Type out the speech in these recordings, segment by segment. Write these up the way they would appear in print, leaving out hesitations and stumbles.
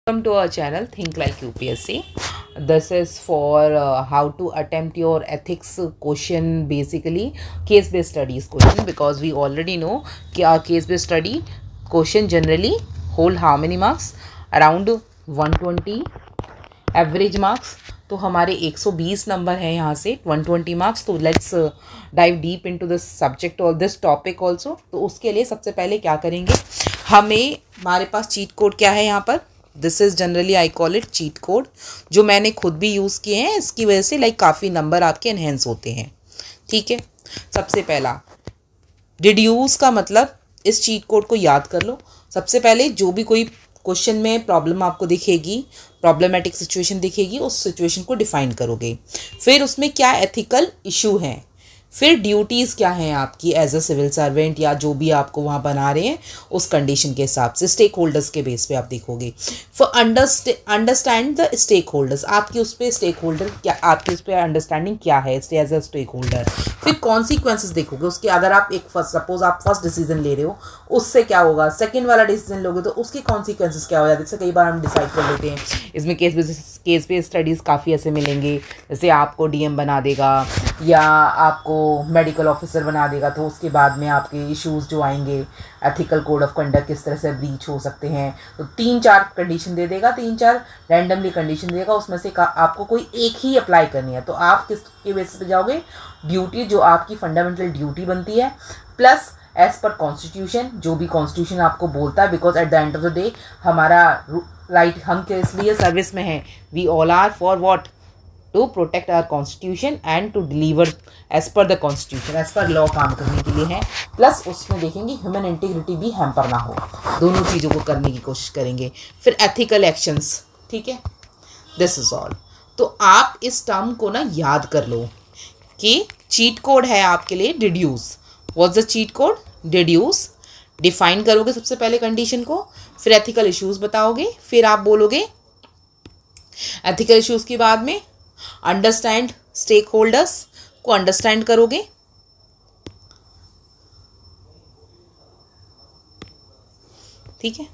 Welcome to our channel Think Like UPSC. This is for how to attempt your ethics question, basically case based studies question, because we already know कि case based study question generally hold how many marks, around 120 average marks. तो हमारे 120 number है यहाँ से 120 marks. तो let's dive deep into this subject और this topic also. तो उसके लिए सबसे पहले क्या करेंगे, हमारे पास चीट कोड क्या है यहाँ पर. This is generally I call it cheat code, जो मैंने खुद भी यूज़ किए हैं. इसकी वजह से काफ़ी नंबर आपके एनहेंस होते हैं. ठीक है, सबसे पहला डिड्यूस का मतलब, इस चीट कोड को याद कर लो. सबसे पहले जो भी कोई क्वेश्चन में प्रॉब्लम आपको दिखेगी, प्रॉब्लमेटिक सिचुएशन दिखेगी, उस सिचुएशन को डिफाइन करोगे. फिर उसमें क्या एथिकल इशू है, फिर ड्यूटीज़ क्या हैं आपकी एज अ सिविल सर्वेंट, या जो भी आपको वहाँ बना रहे हैं उस कंडीशन के हिसाब से स्टेक होल्डर्स के बेस पे आप देखोगे. For understand the stakeholders, आपकी उस पर स्टेक होल्डर क्या, आपकी उस पर अंडरस्टैंडिंग क्या है एज अ स्टेक होल्डर. फिर कॉन्सिक्वेंसेस देखोगे उसके. अगर आप सपोज आप फर्स्ट डिसीजन ले रहे हो, उससे क्या होगा. सेकेंड वाला डिसीजन लोगे तो उसके कॉन्सिक्वेंसेस क्या हो जाते हैं. जैसे कई बार हम डिसाइड कर लेते हैं, इसमें केस बेस्ड स्टडीज़ काफ़ी ऐसे मिलेंगे. जैसे आपको डीएम बना देगा या आपको मेडिकल ऑफिसर बना देगा, तो उसके बाद में आपके इश्यूज जो आएंगे, एथिकल कोड ऑफ कंडक्ट किस तरह से ब्रीच हो सकते हैं. तो 3-4 कंडीशन दे देगा, 3-4 रैंडमली कंडीशन देगा, उसमें से आपको कोई एक ही अप्लाई करनी है. तो आप किसके बेसिस पे जाओगे, ड्यूटी जो आपकी फंडामेंटल ड्यूटी बनती है, प्लस एज पर कॉन्स्टिट्यूशन, जो भी कॉन्स्टिट्यूशन आपको बोलता है. Because at the end of the day हमारा राइट, हम किस लिए सर्विस में हैं, we all are for what, to protect our constitution and to deliver as per the constitution, as per law काम करने के लिए है. प्लस उसमें देखेंगे ह्यूमन इंटीग्रिटी भी हैम्पर ना हो, दोनों चीज़ों को करने की कोशिश करेंगे. फिर एथिकल एक्शंस. ठीक है, दिस इज ऑल. तो आप इस टर्म को ना याद कर लो कि चीट कोड है आपके लिए deduce. What's the cheat code, deduce. Define करोगे सबसे पहले कंडीशन को, फिर एथिकल इश्यूज बताओगे, फिर आप बोलोगे एथिकल इश्यूज के बाद में अंडरस्टैंड स्टेक होल्डर्स को अंडरस्टैंड करोगे. ठीक है,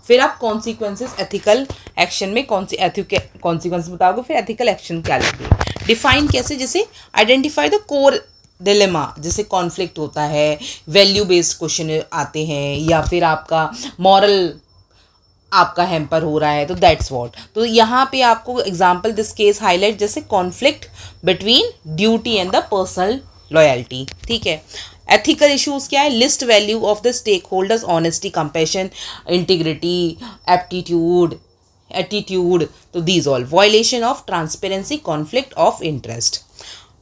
फिर आप कॉन्सिक्वेंसेस, एथिकल एक्शन में कौन सी कॉन्सिक्वेंसेस बताओगे, फिर एथिकल एक्शन क्या लेंगे. डिफाइन कैसे, जैसे आइडेंटिफाई द कोर डिलेमा, जैसे कॉन्फ्लिक्ट होता है, वैल्यू बेस्ड क्वेश्चन आते हैं, या फिर आपका मॉरल आपका हैम्पर हो रहा है, तो दैट्स व्हाट. तो यहाँ पे आपको एग्जांपल दिस केस हाईलाइट, जैसे conflict between duty and the personal loyalty. ठीक है. एथिकल इश्यूज क्या है, list value of the stakeholders, honesty, compassion, integrity, attitude. तो these all violation of transparency, conflict of interest.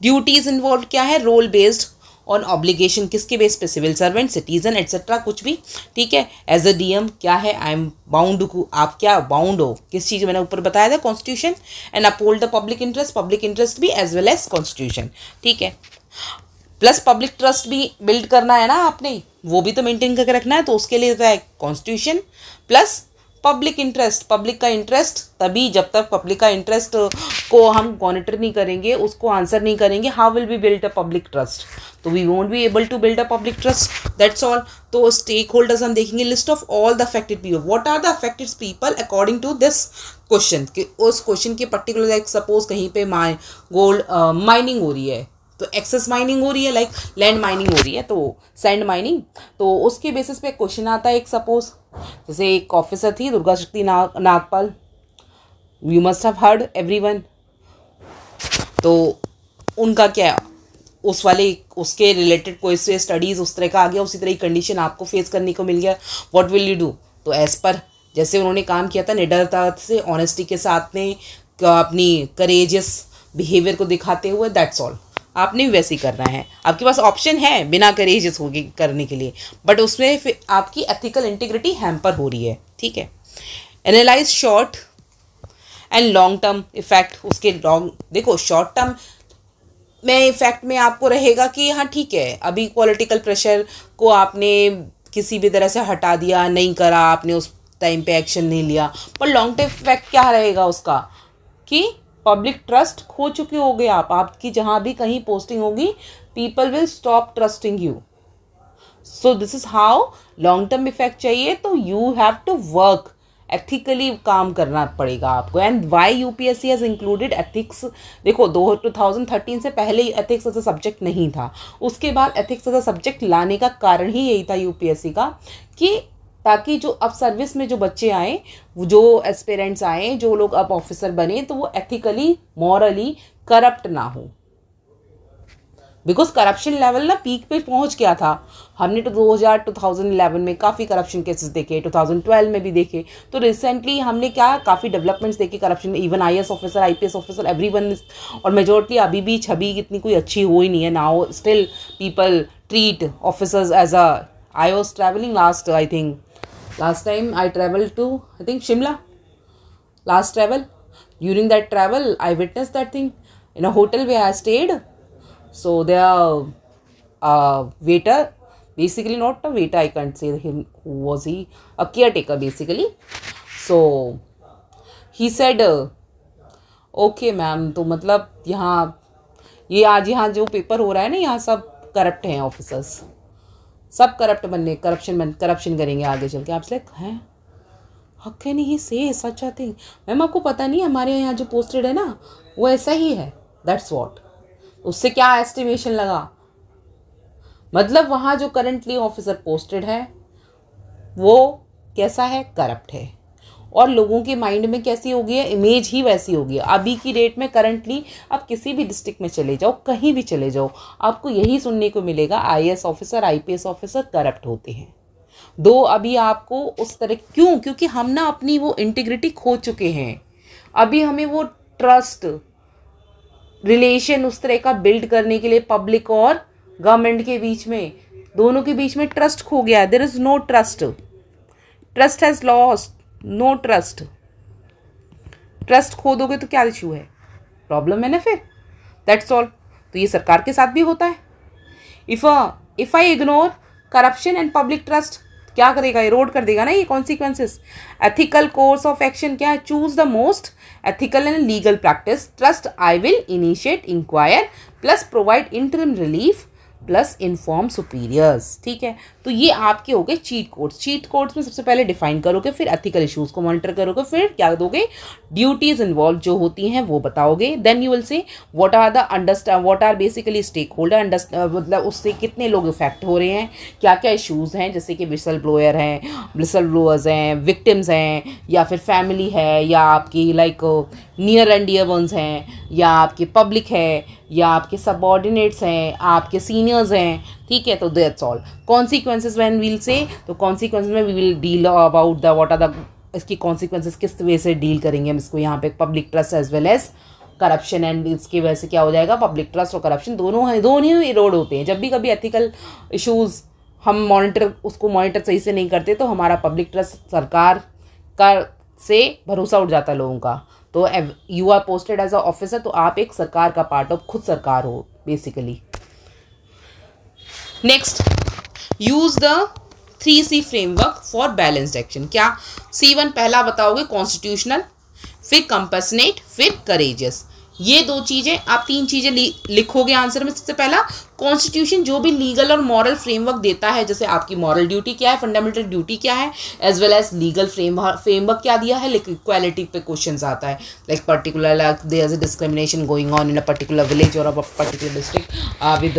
Duties involve क्या है, role based on obligation, किसके base पे, civil servant, citizen etcetera, कुछ भी. ठीक है. एज अ डीएम क्या है, आई एम बाउंड, आप क्या बाउंड हो, किस चीज़, मैंने ऊपर बताया था constitution, and uphold the public interest भी एज वेल एज कॉन्स्टिट्यूशन. ठीक है. प्लस पब्लिक ट्रस्ट भी बिल्ड करना है ना आपने, वो भी तो मेंटेन करके रखना है. तो उसके लिए होता है constitution plus public interest. Public का इंटरेस्ट तभी, जब तक पब्लिक का इंटरेस्ट को हम मॉनिटर नहीं करेंगे, उसको आंसर नहीं करेंगे, how will be build a public trust. तो we won't be able to build a public trust, that's all. तो स्टेक होल्डर्स हम देखेंगे, list of all the affected people, what are the affected people according to this question. उस question के particular, like suppose कहीं पे gold mining हो रही है, तो एक्सेस माइनिंग हो रही है, लाइक लैंड माइनिंग हो रही है, तो सैंड माइनिंग. तो उसके बेसिस पे क्वेश्चन आता है. एक सपोज जैसे एक ऑफिसर थी दुर्गा शक्ति Nagpal, you must have heard everyone. तो उनका क्या, उस वाले उसके रिलेटेड कोई से स्टडीज़ उस तरह का आ गया, उसी तरह की कंडीशन आपको फेस करने को मिल गया. What will you do. तो एज पर जैसे उन्होंने काम किया था निडरता से, ऑनेस्टी के साथ में, अपनी करेजियस बिहेवियर को दिखाते हुए, दैट्स ऑल. आपने भी वैसे ही करना है. आपके पास ऑप्शन है बिना करेजियस होगी करने के लिए, बट उसमें फिर आपकी एथिकल इंटीग्रिटी हैम्पर हो रही है. ठीक है. Analyse short and long term effect. उसके लॉन्ग देखो, शॉर्ट टर्म में इफेक्ट में आपको रहेगा कि हाँ ठीक है, अभी पॉलिटिकल प्रेशर को आपने किसी भी तरह से हटा दिया, नहीं करा आपने, उस टाइम पे एक्शन नहीं लिया, पर लॉन्ग टर्म इफेक्ट क्या रहेगा उसका, कि पब्लिक ट्रस्ट खो चुके होगे आप. आपकी जहाँ भी कहीं पोस्टिंग होगी, people will stop trusting you. So this is how long term effect चाहिए तो you have to work ethically, काम करना पड़ेगा आपको. And why UPSC has included ethics. देखो 2013 से पहले एथिक्स एज अ सब्जेक्ट नहीं था. उसके बाद एथिक्स एज अ सब्जेक्ट लाने का कारण ही यही था यूपीएससी का, कि ताकि जो अब सर्विस में जो बच्चे आए, जो एस्पिरेंट्स आए, जो लोग अब ऑफिसर बने, तो वो एथिकली मॉरली करप्ट ना हो. बिकॉज करप्शन लेवल ना पीक पे पहुंच गया था. हमने तो 2011 में काफ़ी करप्शन केसेस देखे, 2012 में भी देखे. तो रिसेंटली हमने क्या काफ़ी डेवलपमेंट्स देखे corruption. Even IAS officer, IPS officer, everyone. और मेजोरिटी अभी भी छवि इतनी कोई अच्छी हो ही नहीं है. Now still people treat officers as a. I was travelling last time I traveled to, I think, Shimla. Last travel. During that travel, I witnessed that thing in a hotel where I stayed. So their waiter, basically not a waiter, I can't say him, who was he? A caretaker basically. So he said, okay ma'am, तो मतलब यहाँ ये आज यहाँ जो paper हो रहा है ना, यहाँ सब करप्ट हैं ऑफिसर्स, सब करप्शन करेंगे आगे चल के. आप लाइक हैं, हाउ कैन ही से सच अ थिंग. मैम आपको पता नहीं, हमारे यहाँ जो पोस्टेड है ना वो ऐसा ही है. That's what. उससे क्या एस्टिमेशन लगा. मतलब वहाँ जो करंटली ऑफिसर पोस्टेड है वो कैसा है, करप्ट है. और लोगों के माइंड में कैसी हो गई है, इमेज ही वैसी हो गई है. अभी की डेट में करंटली आप किसी भी डिस्ट्रिक्ट में चले जाओ, कहीं भी चले जाओ, आपको यही सुनने को मिलेगा, IAS officer, IPS officer corrupt होते हैं. दो अभी आपको उस तरह, क्यों? क्योंकि हम ना अपनी वो इंटीग्रिटी खो चुके हैं. अभी हमें वो ट्रस्ट रिलेशन उस तरह का बिल्ड करने के लिए पब्लिक और गवर्नमेंट के बीच में, दोनों के बीच में ट्रस्ट खो गया. There is no trust. Trust has lost. No trust. Trust खो दोगे तो क्या इशू है, प्रॉब्लम है ना फिर. That's all. तो ये सरकार के साथ भी होता है. If I ignore corruption and public trust, क्या करेगा, इरोड कर देगा ना ये consequences. Ethical course of action क्या है, choose the most ethical and legal practice, trust I will initiate inquire, plus provide interim relief, plus inform superiors. ठीक है, तो ये आपके हो गए चीट कोड्स. चीट कोड्स में सबसे पहले डिफाइन करोगे, फिर एथिकल इश्यूज को मॉनिटर करोगे, फिर क्या दोगे, ड्यूटीज इन्वॉल्व जो होती हैं वो बताओगे. Then you will say what are basically stakeholder, मतलब उससे कितने लोग इफेक्ट हो रहे हैं, क्या क्या इश्यूज हैं, जैसे कि विसल ब्लोअर्स हैं, विक्टिम्स हैं, या फिर फैमिली है, या आपकी like near and dear ones हैं, या आपके पब्लिक है, या आपके सबऑर्डिनेट्स हैं, आपके सीनियर्स हैं. ठीक है, तो that's all. Consequences when we'll say, तो कॉन्सिक्वेंसेज में we will deal about the what are the, इसकी कॉन्सिक्वेंसेज किस वे से डील करेंगे हम इसको. यहाँ पे public trust as well as corruption, and इसकी वजह से क्या हो जाएगा, पब्लिक ट्रस्ट और करप्शन दोनों ही इरोड होते हैं. जब भी कभी एथिकल इशूज़ हम मॉनिटर सही से नहीं करते तो हमारा पब्लिक ट्रस्ट सरकार का से भरोसा उठ जाता है लोगों का. तो you are posted as a officer, तो आप एक सरकार का पार्ट ऑफ, खुद सरकार हो basically. Next, use the 3C framework for balanced action. क्या C1 पहला बताओगे कॉन्स्टिट्यूशनल, फिर कंपैशनेट, फिर करेजियस. ये दो चीजें, आप तीन चीजें लिखोगे आंसर में. सबसे पहला कॉन्स्टिट्यूशन जो भी लीगल और मॉरल फ्रेमवर्क देता है, जैसे आपकी मॉरल ड्यूटी क्या है, फंडामेंटल ड्यूटी क्या है, as well as legal framework क्या दिया है. लाइक इक्वालिटी पे क्वेश्चंस आता है, like particular like there is a discrimination going on in a particular village और a particular district with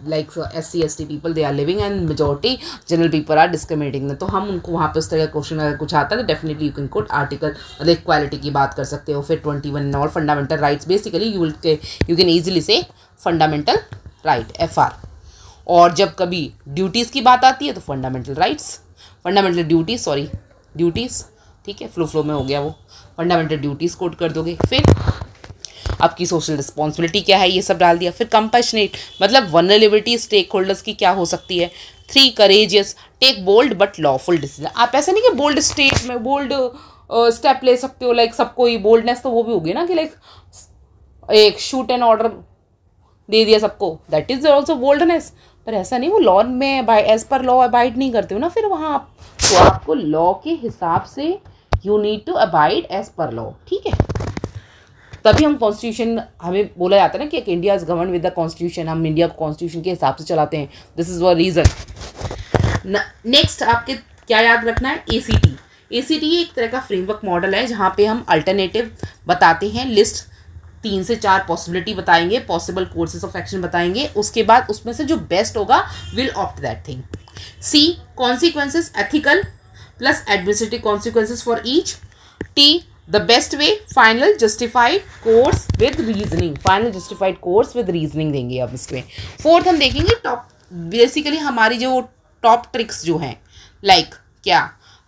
like SC/ST people they are living and majority general people are discriminating. तो हम उनको वहाँ पे उस तरह का क्वेश्चन अगर कुछ आता है तो definitely you can coat article, मतलब इक्वालिटी की बात कर सकते हो. फिर 21 और fundamental rights, basically you can easily से फंडामेंटल राइट FR. और जब कभी ड्यूटीज़ की बात आती है तो फंडामेंटल ड्यूटीज़. ठीक है, फ्लो में हो गया वो. फंडामेंटल ड्यूटीज़ कोड कर दोगे. फिर आपकी सोशल रिस्पॉन्सिबिलिटी क्या है, ये सब डाल दिया. फिर कंपैशनेट, मतलब वल्नरेबिलिटी स्टेक होल्डर्स की क्या हो सकती है. 3 courageous, take bold but lawful decision. आप ऐसा नहीं कि बोल्ड स्टेप ले सकते हो, लाइक सबको ही बोल्डनेस, तो वो भी होगी ना कि लाइक एक शूट एंड ऑर्डर दे दिया सबको, दैट इज ऑल्सो बोल्डनेस. पर ऐसा नहीं, वो लॉ में एज पर लॉ अबाइड नहीं करते हो ना फिर वहाँ आप. तो आपको लॉ के हिसाब से you need to abide as per law. ठीक है, तभी हम कॉन्स्टिट्यूशन, हमें बोला जाता है ना कि India is govern with the constitution, हम इंडिया को कॉन्स्टिट्यूशन के हिसाब से चलाते हैं. दिस इज व रीज़न. नेक्स्ट आपके क्या याद रखना है, ACT। ACT एक तरह का फ्रेमवर्क मॉडल है जहाँ पे हम अल्टरनेटिव बताते हैं, लिस्ट 3 से 4 पॉसिबिलिटी बताएंगे, पॉसिबल कोर्सेज ऑफ एक्शन बताएंगे, उसके बाद उसमें से जो बेस्ट होगा will opt that thing. C, consequences ethical plus administrative consequences for each. T, the best way, final justified course with reasoning, final justified course with reasoning देंगे अब इसमें। फोर्थ हम देखेंगे टॉप, बेसिकली हमारी जो टॉप ट्रिक्स जो हैं, like क्या,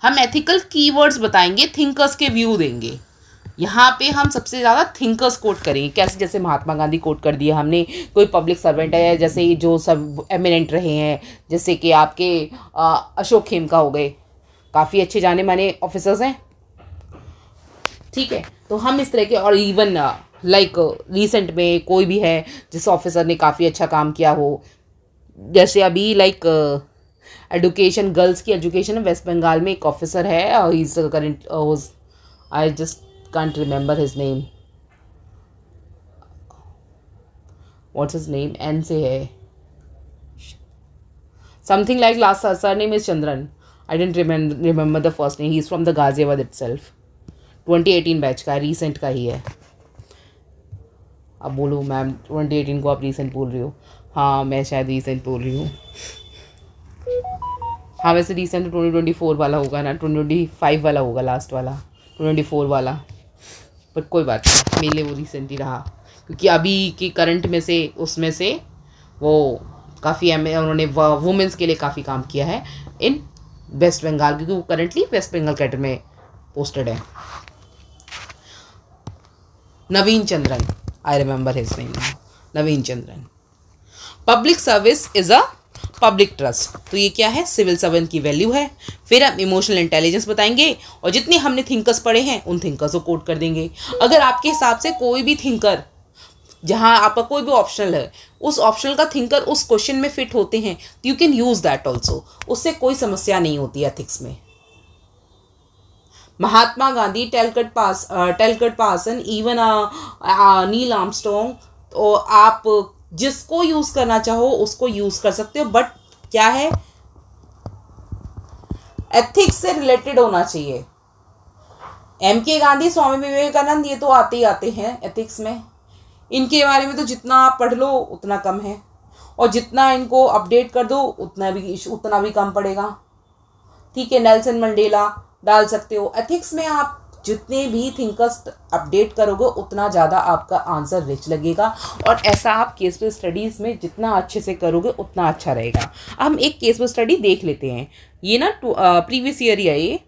हम एथिकल कीवर्ड्स बताएंगे, थिंकर्स के व्यू देंगे। यहाँ पे हम सबसे ज़्यादा थिंकर्स कोट करेंगे, कैसे, जैसे महात्मा गांधी कोट कर दिया हमने, कोई पब्लिक सर्वेंट है जैसे जो सब एमिनेंट रहे हैं, जैसे कि आपके अशोक खेमका हो गए, काफ़ी अच्छे जाने माने ऑफिसर्स हैं, ठीक है। तो हम इस तरह के, और इवन लाइक रिसेंट में कोई भी है जिस ऑफिसर ने काफ़ी अच्छा काम किया हो, जैसे अभी लाइक एजुकेशन, गर्ल्स की एजुकेशन वेस्ट बंगाल में एक ऑफिसर है, he is current, I just can't remember his name, what's his name, N से है, something like last surname is Chandran, I don't remember the first name, he is from the Ghaziabad itself, 2018 batch का है, recent का ही है। अब बोलो ma'am 2018 को आप रिसेंट बोल रही हो, हाँ मैं शायद रिसेंट बोल रही हूँ, हाँ वैसे रिसेंट 2024 वाला होगा ना, 2025 वाला होगा लास्ट वाला, 2024 वाला, बट कोई बात नहीं, मेरे लिए वो रिसेंट ही रहा, क्योंकि अभी की करंट में से, उसमें से वो काफ़ी उन्होंने वुमेंस के लिए काफ़ी काम किया है इन वेस्ट बंगाल, क्योंकि वो करंटली वेस्ट बंगाल कैडर में पोस्टेड है। Naveen Chandran, I remember his name, Naveen Chandran. Public service is a public trust, तो ये क्या है, सिविल सर्वेंट की वैल्यू है। फिर हम इमोशनल इंटेलिजेंस बताएंगे, और जितने हमने थिंकर्स पढ़े हैं उन थिंकर्स को कोट कर देंगे। अगर आपके हिसाब से कोई भी थिंकर, जहां आपका कोई भी ऑप्शनल है, उस ऑप्शनल का थिंकर उस क्वेश्चन में फिट होते हैं, तो you can use that also, उससे कोई समस्या नहीं होती एथिक्स में। महात्मा गांधी, टेलकट पासन, इवन नील आर्मस्ट्रॉन्ग, तो आप जिसको यूज करना चाहो उसको यूज कर सकते हो, बट क्या है, एथिक्स से रिलेटेड होना चाहिए। MK गांधी, स्वामी विवेकानंद, ये तो आते ही आते हैं एथिक्स में, इनके बारे में तो जितना आप पढ़ लो उतना कम है, और जितना इनको अपडेट कर दो उतना भी कम पड़ेगा, ठीक है। नेल्सन मंडेला डाल सकते हो। एथिक्स में आप जितने भी थिंकर्स अपडेट करोगे उतना ज़्यादा आपका आंसर रिच लगेगा, और ऐसा आप केस बेस्ड स्टडीज़ में जितना अच्छे से करोगे उतना अच्छा रहेगा। हम एक केस बेस्ड स्टडी देख लेते हैं, ये ना प्रीवियस ईयर ही है ये।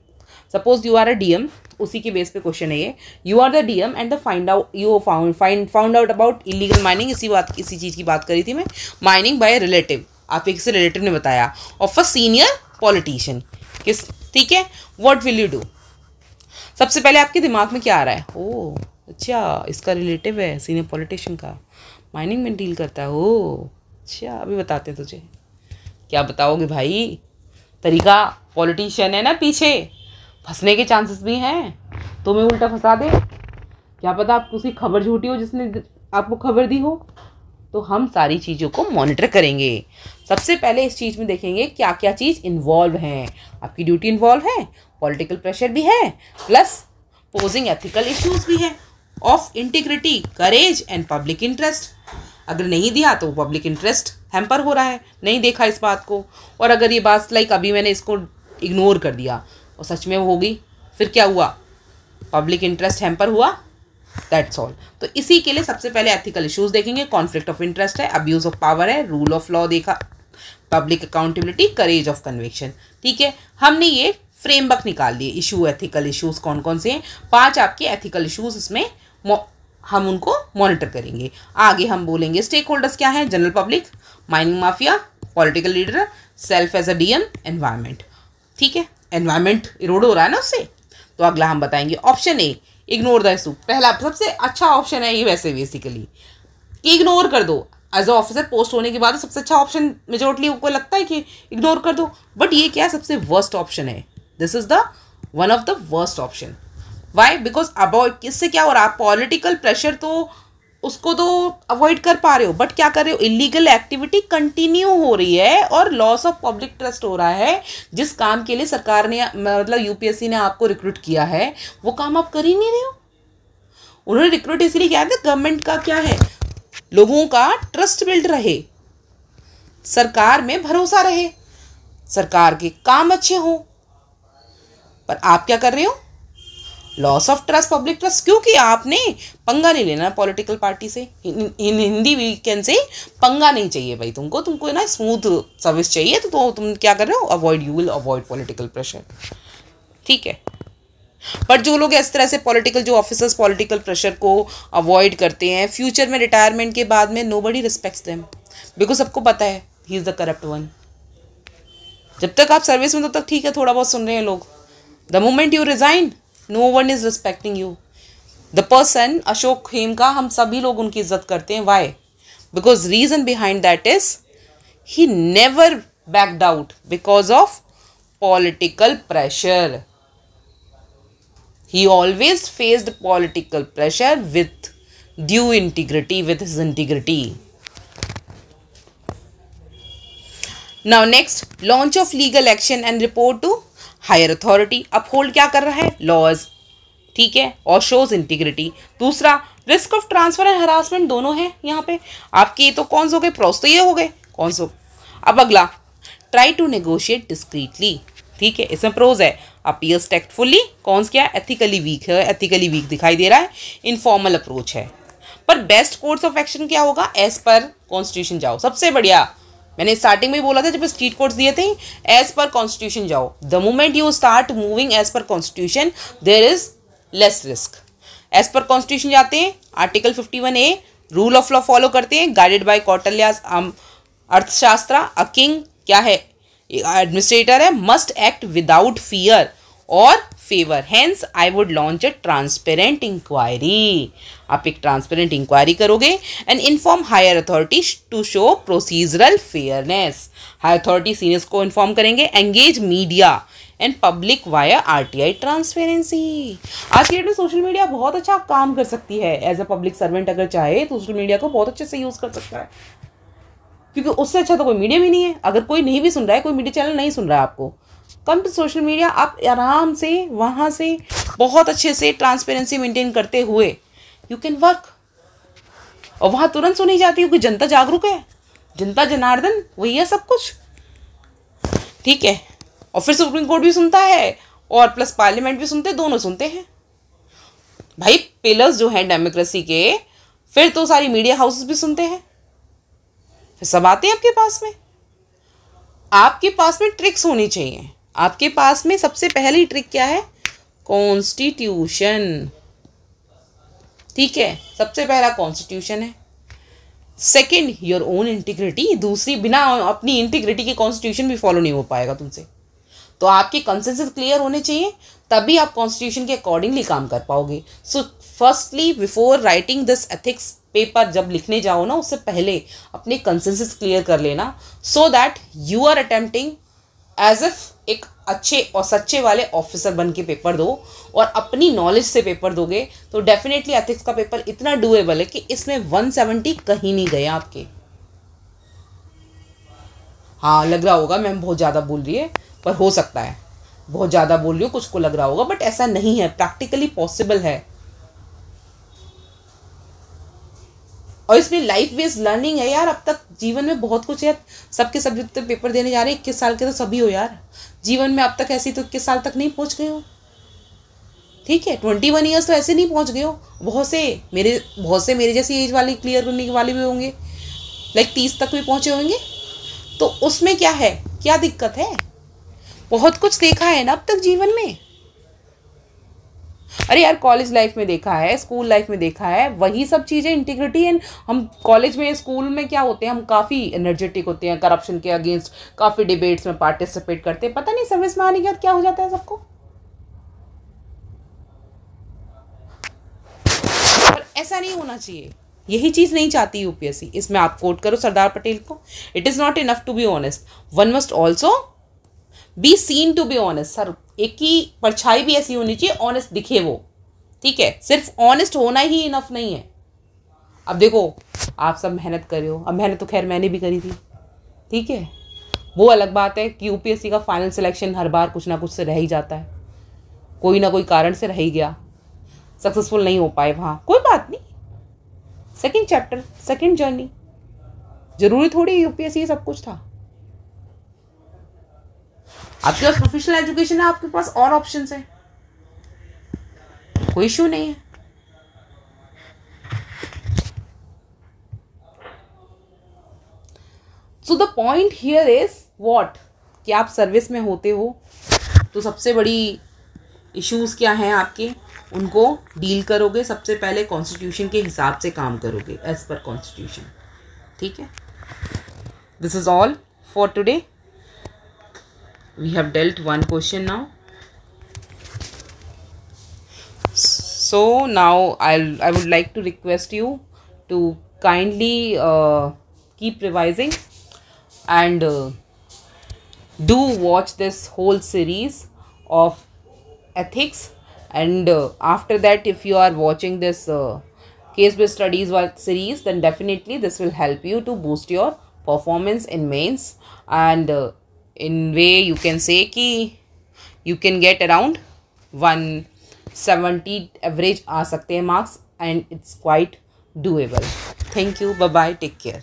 Suppose you are a DM, उसी के बेस पे क्वेश्चन है ये। You are the DM and found out about illegal mining, इसी चीज़ की बात करी थी मैं, माइनिंग बाय रिलेटिव, आपके किसी रिलेटिव ने बताया, ऑफ अ सीनियर पॉलिटिशियन, ठीक है। What will you do? सबसे पहले आपके दिमाग में क्या आ रहा है, ओह अच्छा इसका रिलेटिव है सीनियर पॉलिटिशियन का, माइनिंग में डील करता है, ओह अच्छा अभी बताते हैं तुझे। क्या बताओगे भाई, तरीका पॉलिटिशियन है ना, पीछे फंसने के चांसेस भी हैं, तुम्हें उल्टा फंसा दे, क्या पता आपको उसकी खबर झूठी हो जिसने आपको खबर दी हो। तो हम सारी चीज़ों को मॉनिटर करेंगे। सबसे पहले इस चीज़ में देखेंगे क्या क्या चीज़ इन्वॉल्व हैं। आपकी ड्यूटी इन्वॉल्व है, पॉलिटिकल प्रेशर भी है, प्लस पोजिंग एथिकल इश्यूज भी है, of integrity, courage and public interest. अगर नहीं दिया तो पब्लिक इंटरेस्ट हैम्पर हो रहा है, नहीं देखा इस बात को, और अगर ये बात लाइक अभी मैंने इसको इग्नोर कर दिया और सच में वो होगी, फिर क्या हुआ, पब्लिक इंटरेस्ट हैम्पर हुआ, दैट्स ऑल। तो इसी के लिए सबसे पहले एथिकल इश्यूज देखेंगे, कॉन्फ्लिक्ट ऑफ इंटरेस्ट है, अब्यूज ऑफ पावर है, रूल ऑफ लॉ देखा, public accountability, courage of conviction, ठीक है। हमने ये फ्रेमवर्क निकाल दिए, इशू एथिकल इश्यूज कौन कौन से हैं, 5 आपके एथिकल इश्यूज, इसमें हम उनको मॉनिटर करेंगे। आगे हम बोलेंगे स्टेक होल्डर्स क्या है, general public, mining mafia, political leader, self as a DM, environment, ठीक है। एनवायरमेंट इरोड हो रहा है ना उससे। तो अगला हम बताएंगे option A, ignore the issue. पहला सबसे अच्छा ऑप्शन है ये वैसे बेसिकली, कि इग्नोर कर दो। एज अ ऑफिसर पोस्ट होने के बाद सबसे अच्छा ऑप्शन मेजोरिटी को लगता है कि इग्नोर कर दो, बट ये क्या सबसे वर्स्ट ऑप्शन है, this is the one of the worst option. Why? Because about इससे क्या हो रहा है, पॉलिटिकल प्रेशर तो उसको तो अवॉइड कर पा रहे हो, बट क्या कर रहे हो, इलीगल एक्टिविटी कंटिन्यू हो रही है और लॉस ऑफ पब्लिक ट्रस्ट हो रहा है। जिस काम के लिए सरकार ने मतलब यूपीएससी ने आपको रिक्रूट किया है वो काम आप कर ही नहीं रहे हो। उन्होंने रिक्रूट इसलिए किया था, गवर्नमेंट का क्या है, लोगों का ट्रस्ट बिल्ड रहे, सरकार में भरोसा रहे, सरकार के काम अच्छे हो। पर आप क्या कर रहे हो, loss of trust, public trust, क्योंकि आपने पंगा नहीं लेना पॉलिटिकल पार्टी से। इन हिंदी वीकेंड से पंगा नहीं चाहिए भाई तुमको ना स्मूथ सर्विस चाहिए, तो तुम क्या कर रहे हो, avoid, you will avoid political pressure. ठीक है, पर जो लोग इस तरह से पॉलिटिकल, जो ऑफिसर्स पॉलिटिकल प्रेशर को अवॉइड करते हैं, फ्यूचर में रिटायरमेंट के बाद में नोबडी रिस्पेक्ट्स देम, बिकॉज सबको पता है he is the corrupt one. जब तक आप सर्विस में, तब तक ठीक है, थोड़ा बहुत सुन रहे हैं लोग। The moment you resign, no one is respecting you. The person Ashok Khemka, हम सभी लोग उनकी इज्जत करते हैं। Why? Because reason behind that is he never backed out because of political pressure. He always faced political pressure with due integrity, with his integrity. Now next, launch of legal action and report to higher authority. uphold क्या कर रहा है, laws, ठीक है, और shows integrity. दूसरा, risk of transfer and harassment दोनों है यहाँ पे आपके। तो कौन से हो गए, प्रोस तो ये हो गए, कौन से। अब अगला, try to negotiate discreetly, ठीक है, इसमें प्रोज है, अपीयर्स टैक्टफुली, कौन क्या, एथिकली वीक है, एथिकली वीक दिखाई दे रहा है, इनफॉर्मल अप्रोच है। पर बेस्ट कोर्स ऑफ एक्शन क्या होगा, एज पर कॉन्स्टिट्यूशन जाओ, सबसे बढ़िया। मैंने स्टार्टिंग में ही बोला था जब स्ट्रीट कोर्ट्स दिए थे, एज पर कॉन्स्टिट्यूशन जाओ। The moment you start moving as per constitution, there is less risk. As per constitution जाते हैं, article 51A, rule of law follow करते हैं, गाइडेड बाय कौटिल्य अर्थशास्त्र। अ किंग क्या है, एडमिनिस्ट्रेटर है, मस्ट एक्ट विदाउट फियर और favour, hence I would launch a transparent inquiry. आप एक ट्रांसपेरेंट इंक्वायरी करोगे and inform higher authority to show procedural fairness. Higher authority seniors को इन्फॉर्म करेंगे, engage media and public via RTI transparency. आज की date में सोशल मीडिया बहुत अच्छा काम कर सकती है। एज अ पब्लिक सर्वेंट अगर चाहे तो सोशल मीडिया को बहुत अच्छे से यूज़ कर सकता है, क्योंकि उससे अच्छा तो कोई मीडिया भी नहीं है। अगर कोई नहीं भी सुन रहा है, कोई मीडिया चैनल नहीं सुन रहा है आपको, कम टू सोशल मीडिया, आप आराम से वहाँ से बहुत अच्छे से ट्रांसपेरेंसी मेंटेन करते हुए यू कैन वर्क। और वहाँ तुरंत सुनी जाती है कि जनता जागरूक है, जनता जनार्दन वही है सब कुछ, ठीक है। और फिर सुप्रीम कोर्ट भी सुनता है और प्लस पार्लियामेंट भी सुनते, दोनों सुनते हैं भाई। पिलर्स जो हैं डेमोक्रेसी के, फिर तो सारी मीडिया हाउसेस भी सुनते हैं, फिर सब आते हैं आपके पास में। आपके पास में ट्रिक्स होनी चाहिए। आपके पास में सबसे पहली ट्रिक क्या है, कॉन्स्टिट्यूशन, ठीक है, सबसे पहला कॉन्स्टिट्यूशन है। सेकंड, योर ओन इंटीग्रिटी, दूसरी, बिना अपनी इंटीग्रिटी के कॉन्स्टिट्यूशन भी फॉलो नहीं हो पाएगा तुमसे। तो आपके कंसेंसस क्लियर होने चाहिए, तभी आप कॉन्स्टिट्यूशन के अकॉर्डिंगली काम कर पाओगे। So firstly, before writing this ethics paper, जब लिखने जाओ ना, उससे पहले अपने कंसेंसस क्लियर कर लेना, so that you are attempting as if एक अच्छे और सच्चे वाले ऑफिसर बन के पेपर दो, और अपनी नॉलेज से पेपर दोगे तो डेफिनेटली एथिक्स का पेपर इतना डूएबल है कि इसमें 170 कहीं नहीं गए आपके। हाँ, लग रहा होगा मैम बहुत ज़्यादा बोल रही है, पर हो सकता है बहुत ज़्यादा बोल रही हो, कुछ को लग रहा होगा, बट ऐसा नहीं है, प्रैक्टिकली पॉसिबल है। और इसमें लाइफ बेस्ड लर्निंग है यार। अब तक जीवन में बहुत कुछ है, सबके सब्जेक्ट पे पेपर देने जा रहे हैं, 21 साल के तो सभी हो यार जीवन में। अब तक ऐसी तो 21 साल तक नहीं पहुंच गए हो, ठीक है, 21 ईयर्स तो ऐसे नहीं पहुंच गए हो। बहुत से मेरे जैसी एज वाले क्लियर करने के वाले भी होंगे, लाइक 30 तक भी पहुंचे होंगे। तो उसमें क्या है, क्या दिक्कत है, बहुत कुछ देखा है ना अब तक जीवन में। अरे यार, कॉलेज लाइफ में देखा है, स्कूल लाइफ में देखा है, वही सब चीज़ें, इंटीग्रिटी। एंड हम कॉलेज में, स्कूल में क्या होते हैं, हम काफ़ी एनर्जेटिक होते हैं, करप्शन के अगेंस्ट काफ़ी डिबेट्स में पार्टिसिपेट करते हैं। पता नहीं सर्विस में आने के बाद क्या हो जाता है सबको। पर ऐसा नहीं होना चाहिए, यही चीज़ नहीं चाहती यूपीएससी। इसमें आप कोट करो सरदार पटेल को, it is not enough to be honest, one must also be seen to be honest. Sir, एक की परछाई भी ऐसी होनी चाहिए, ऑनेस्ट दिखे वो, ठीक है। सिर्फ ऑनेस्ट होना ही इनफ नहीं है, अब देखो आप सब मेहनत कर रहे हो, अब मेहनत तो खैर मैंने भी करी थी, ठीक है, वो अलग बात है कि यूपीएससी का फाइनल सिलेक्शन हर बार कुछ ना कुछ से रह ही जाता है, कोई ना कोई कारण से रह ही गया, सक्सेसफुल नहीं हो पाए वहाँ, कोई बात नहीं, सेकंड चैप्टर सेकंड जर्नी, जरूरी थोड़ी यूपीएससी सब कुछ था। आपके पास प्रोफेशनल एजुकेशन है, आपके पास और ऑप्शंस है, कोई इशू नहीं है। So the point here is what, कि आप सर्विस में होते हो तो सबसे बड़ी इश्यूज क्या हैं आपके, उनको डील करोगे। सबसे पहले कॉन्स्टिट्यूशन के हिसाब से काम करोगे, एज पर कॉन्स्टिट्यूशन, ठीक है। This is all for today, we have dealt one question now. So now I would like to request you to kindly keep revising and do watch this whole series of ethics, and after that if you are watching this case-based studies series, then definitely this will help you to boost your performance in mains, and in way you can say ki you can get around 170 average आ सकते हैं marks, and it's quite doable. Thank you, bye bye, take care.